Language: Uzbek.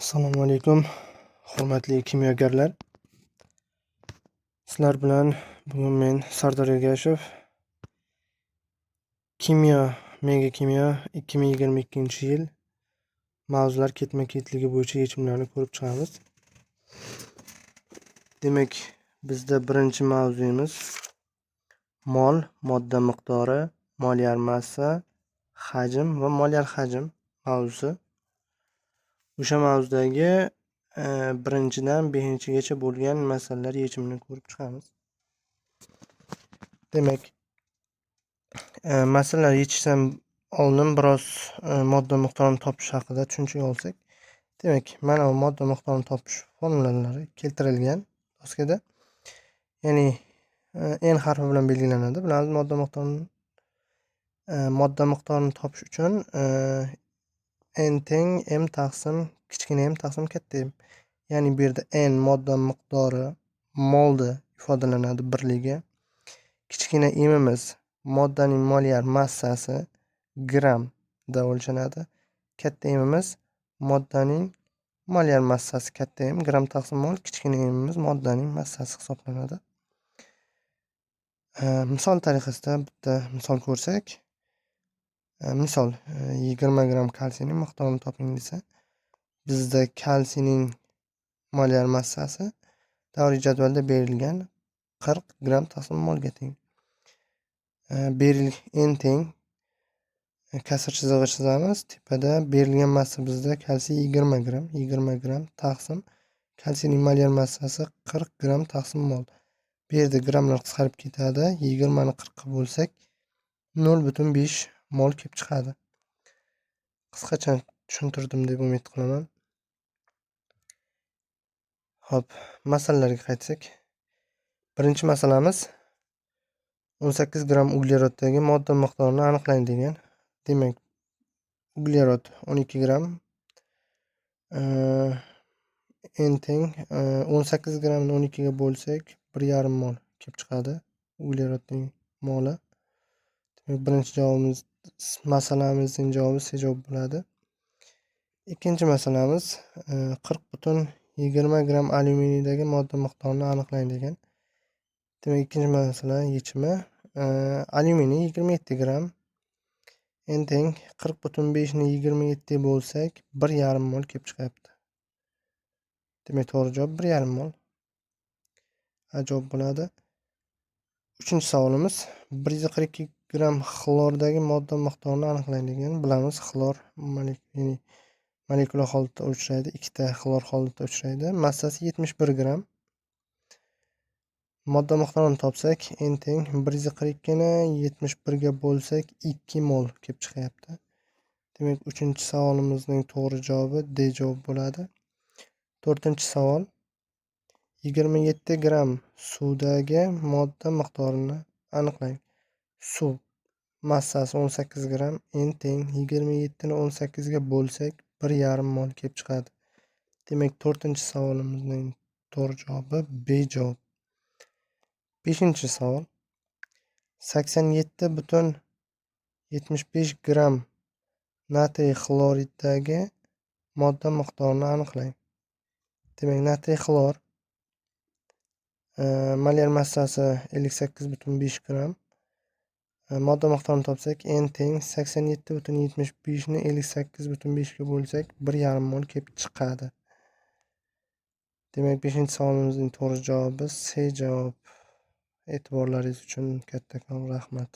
Assalomu alaykum, hurmatli kimyogarlar. Sizlar bilan bugun men Sardor Ergashev Mega Kimyo 2022-yil mavzular ketma-ketligi bo'yicha yechimlarni ko'rib chiqamiz. Demak, bizda birinchi mavzuyimiz mol, modda miqdori, molyar massa, hajm va molyar hajm mavzusi. O'sha mavzudagi birinchidan 5-gacha bo'lgan masalalar yechimini ko'rib chiqamiz. Demak, masalalar yechishdan oldin biroz modda miqdorini topish haqida tushuncha olsak. Demak, mana bu modda miqdorini topish formulalari keltirilgan doskada. Ya'ni n harfi bilan belgilanadi. Bilamiz, modda miqdorini topish uchun n teng m taqsim kichkina m taqsim katta m. Ya'ni bu yerda n modda miqdori molda ifodalanadi birligi. Kichkina m'imiz moddaning molyar massasi grammda o'lchanadi. Katta m'imiz moddaning molyar massasi katta m gram taqsim mol, kichkina m'imiz moddaning massasi hisoblanadi. Misol tariqasida bitta misol ko'rsak, misol 20 gram kalsiyning miqdorini toping desa, bizda kalsiyning molyar massasi davriy jadvalda berilgan 40 gram taqsim molga teng. N teng kasr chizig'i chizamiz. Tepada berilgan massa bizda kalsiy 20 gram taqsim kalsiyning molyar massasi 40 gram taqsim mol. Bu yerda gramlar qisqarib ketadi. 20 ni 40 ga bo'lsak 0,5 mol kelib chiqadi. Qisqacha tushuntirdim deb umid qilaman. Xo'p, masalalarga qaytsak. Birinchi masalamiz 18 gram ugleroddagi modda miqdorini aniqlang degan. Demak, uglerod 12 gram, n teng 18 gramni 12 ga bo'lsak 1,5 mol kelib chiqadi uglerodning moli. Demak, birinchi javobimiz, masalamizning javobi C javob bo'ladi. Ikkinchi masalamiz 40,20 gram alyuminiydagi modda miqdorini aniqlang degan. Demak, ikkinchi masala yechimi alyuminiy 27 gram, n teng 40,5 ni 27 ga bo'lsak 1,5 mol kelib chiqyapti. Demak, to'g'ri javob 1,5 mol. Javob bo'ladi. Uchinchi savolimiz 142 gram xlordagi modda miqdorini aniqlang degan. Bilamiz, xlor molekula holatda uchraydi, ikkita xlor holatda uchraydi. Massasi 71 gram. Modda miqdorini topsak, n teng 142 ni 71 ga bo'lsak 2 mol kelib chiqyapti. Demak, uchinchi savolimizning to'g'ri javobi D javob bo'ladi. To'rtinchi savol 27 gram suvdagi modda miqdorini aniqlang. Suv massasi 18 gram, n teng 27 ni 18 ga bo'lsak 1,5 mol kelib chiqadi. Demak, to'rtinchi savolimizning to'g'ri javobi B javob. Beshinchi savol 87,75 gram natriy xloriddagi modda miqdorini aniqlang. Demak, natriy xlor molyar massasi 58,5 gram. Modda miqdorini topsak, n teng 87,75 ni 58,5 ga bo'lsak 1,5 mol kelib chiqadi. Demak, 5-savolimizning to'g'ri javobi C javob. E'tiborlaringiz uchun kattakon rahmat.